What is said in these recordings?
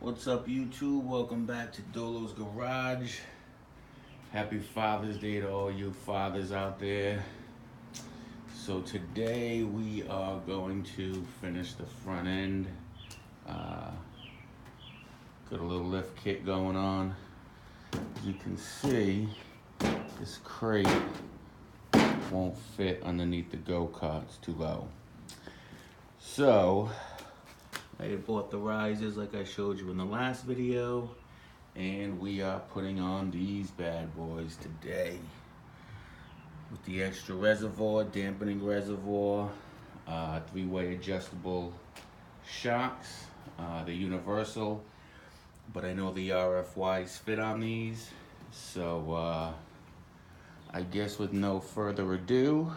What's up, YouTube? Welcome back to Dolo's Garage. Happy Father's Day to all you fathers out there. So today we are going to finish the front end. Got a little lift kit going on. As you can see, this crate won't fit underneath the go-kart. It's too low. So I had bought the risers like I showed you in the last video, and we are putting on these bad boys today with the extra reservoir, dampening reservoir, three-way adjustable shocks. They're universal, but I know the RFYs fit on these, so I guess with no further ado,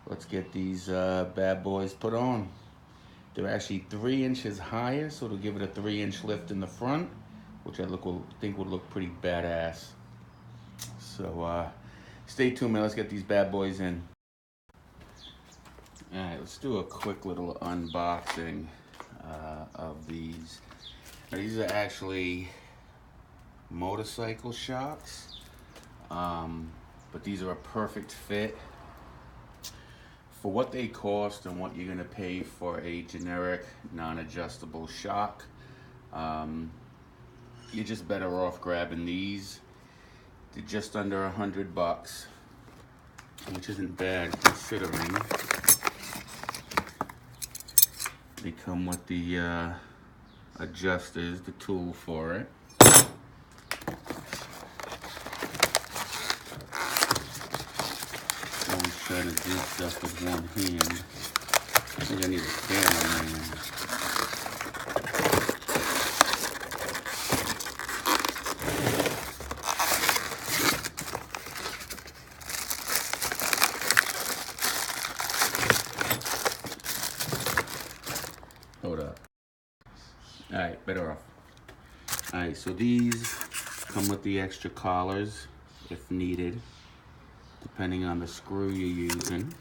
let's get these bad boys put on. They're actually 3 inches higher, so it'll give it a 3-inch lift in the front, which I think would look pretty badass. So stay tuned, man. Let's get these bad boys in. All right, let's do a quick little unboxing of these. Now, these are actually motorcycle shocks, but these are a perfect fit for what they cost and what you're gonna pay for a generic non-adjustable shock. You're just better off grabbing these. They're just under $100, which isn't bad considering they come with the adjusters, the tool for it. Trying to do stuff with one hand. I think I need a cameraman. Hold up. Alright, better off. Alright, so these come with the extra collars if needed, depending on the screw you're using.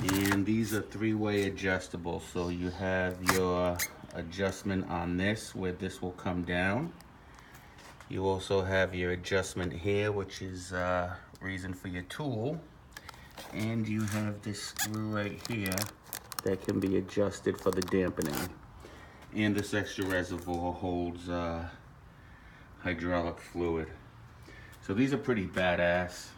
And these are 3-way adjustable, so you have your adjustment on this, where this will come down. You also have your adjustment here, which is reason for your tool. And you have this screw right here that can be adjusted for the dampening. And this extra reservoir holds hydraulic fluid. So these are pretty badass.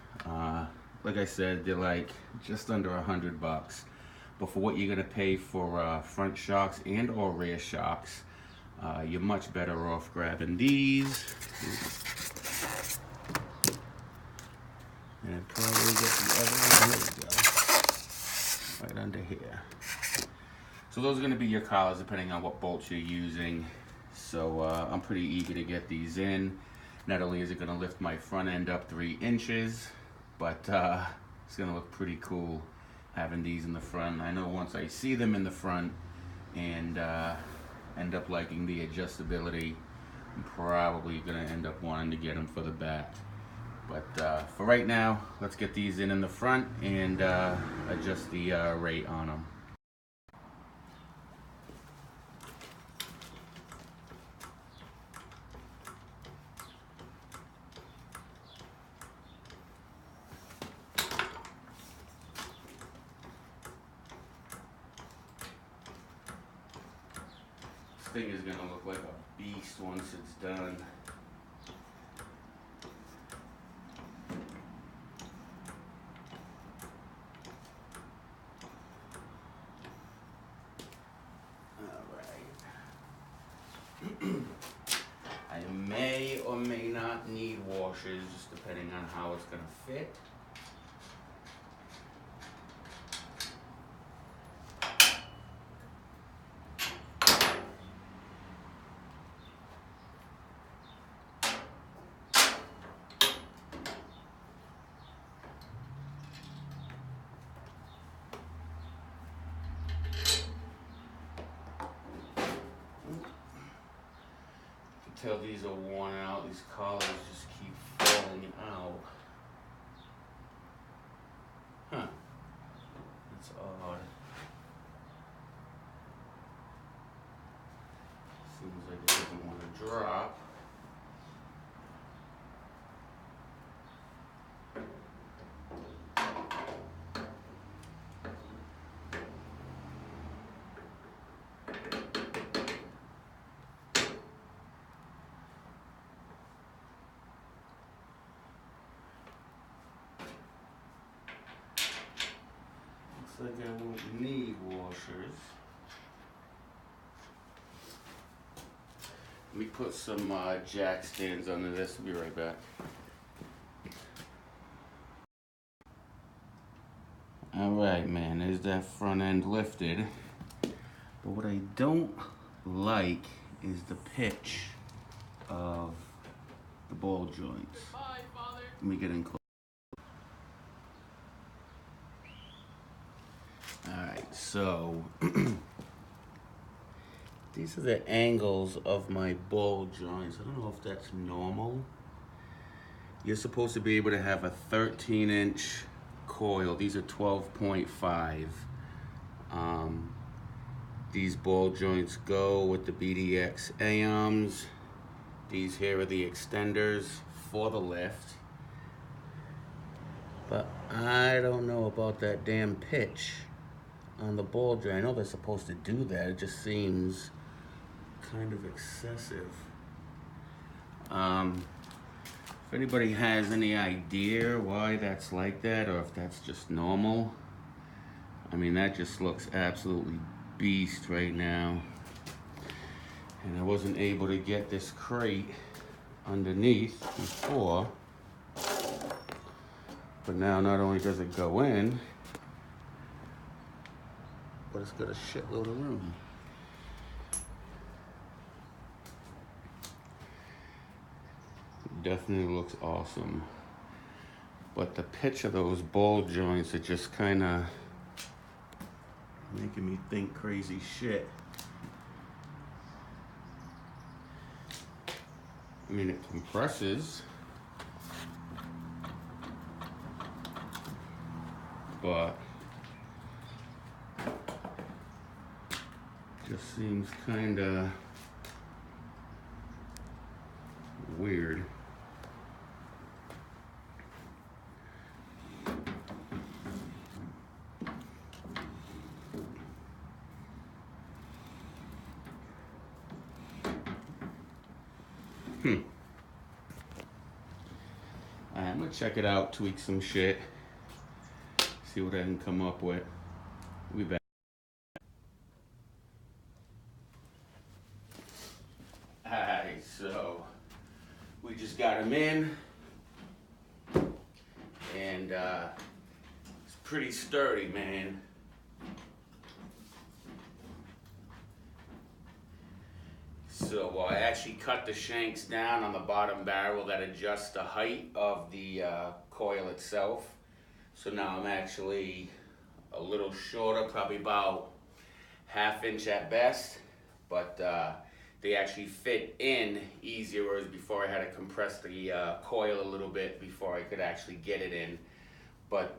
Like I said, they're like just under $100, but for what you're gonna pay for front shocks and or rear shocks, you're much better off grabbing these. And probably get the other one. Here we go, right under here. So those are gonna be your collars depending on what bolts you're using. So I'm pretty eager to get these in. Not only is it gonna lift my front end up 3 inches, but it's gonna look pretty cool having these in the front. I know once I see them in the front and end up liking the adjustability, I'm probably gonna end up wanting to get them for the back. But for right now, let's get these in the front and adjust the rate on them. This thing is gonna look like a beast once it's done. I may or may not need washers, just depending on how it's gonna fit. Until these are worn out, these collars just keep falling out. Huh. That's odd. drop. Looks like I won't need washers. Let me put some jack stands under this. I'll be right back. Alright, man, there's that front end lifted. But what I don't like is the pitch of the ball joints. Bye, Father. Let me get in close. Alright, so these are the angles of my ball joints. I don't know if that's normal. You're supposed to be able to have a 13-inch coil. These are 12.5. These ball joints go with the BDX AMs. These here are the extenders for the lift. But I don't know about that damn pitch on the ball joint. I know they're supposed to do that. It just seems kind of excessive. If anybody has any idea why that's like that, or if that's just normal, I mean, that just looks absolutely beast right now. And I wasn't able to get this crate underneath before, but now not only does it go in, but it's got a shitload of room. Definitely looks awesome. But the pitch of those ball joints are just kind of making me think crazy shit. I mean, it compresses, but just seems kind of weird. I'm gonna check it out, tweak some shit, see what I can come up with. We'll be back. Alright, so we just got him in, and it's pretty sturdy, man. So I actually cut the shanks down on the bottom barrel that adjusts the height of the coil itself. So now I'm actually a little shorter, probably about ½ inch at best, but they actually fit in easier, whereas before I had to compress the coil a little bit before I could actually get it in. But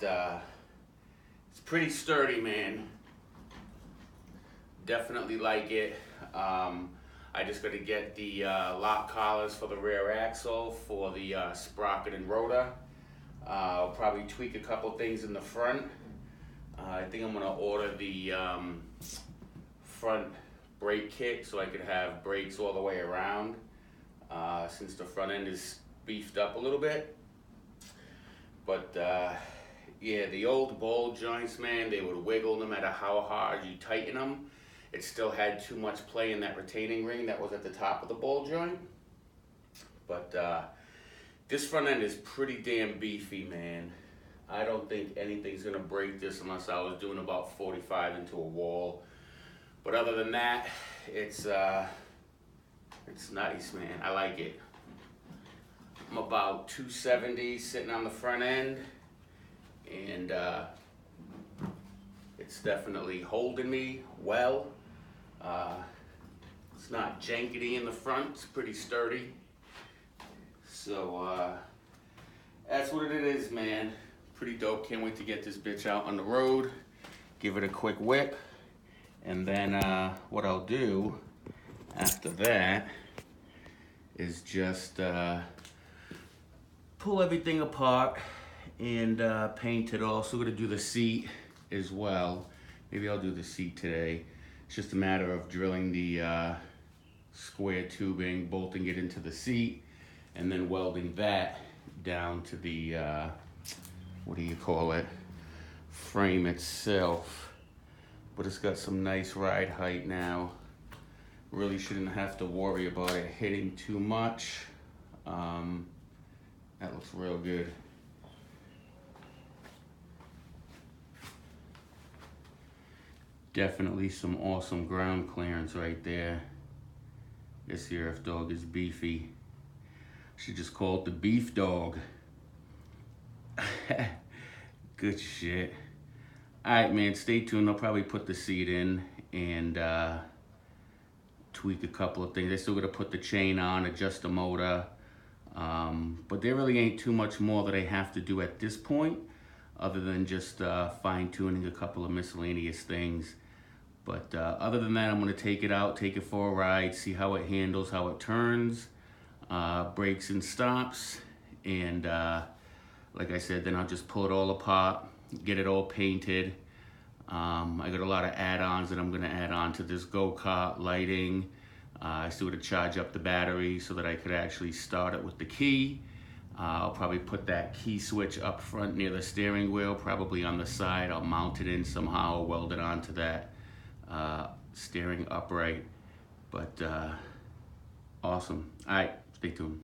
it's pretty sturdy, man. Definitely like it. I just got to get the lock collars for the rear axle for the sprocket and rotor. I'll probably tweak a couple things in the front. I think I'm going to order the front brake kit so I could have brakes all the way around, since the front end is beefed up a little bit. But yeah, the old ball joints, man, they would wiggle no matter how hard you tighten them. It still had too much play in that retaining ring that was at the top of the ball joint. But this front end is pretty damn beefy, man. I don't think anything's gonna break this unless I was doing about 45 into a wall. But other than that, it's nice, man. I like it. I'm about 270 sitting on the front end, and it's definitely holding me well. It's not jankety in the front, it's pretty sturdy. So that's what it is, man. Pretty dope. Can't wait to get this bitch out on the road, give it a quick whip, and then what I'll do after that is just pull everything apart and paint it all. So we're gonna do the seat as well. Maybe I'll do the seat today. It's just a matter of drilling the square tubing, bolting it into the seat, and then welding that down to the, what do you call it, frame itself. But it's got some nice ride height now. Really shouldn't have to worry about it hitting too much. That looks real good. Definitely some awesome ground clearance right there. This here F dog is beefy. Should just call it the beef dog. Good shit. Alright, man, stay tuned. I'll probably put the seat in and tweak a couple of things. I still gotta put the chain on, adjust the motor. But there really ain't too much more that I have to do at this point, other than just fine-tuning a couple of miscellaneous things. But other than that, I'm gonna take it out, take it for a ride, see how it handles, how it turns, brakes and stops, and like I said, then I'll just pull it all apart, get it all painted. I got a lot of add-ons that I'm gonna add on to this go-kart, lighting. I still gotta charge up the battery so that I could actually start it with the key. I'll probably put that key switch up front near the steering wheel, probably on the side. I'll mount it in somehow, weld it onto that steering upright. But awesome. All right, stay tuned.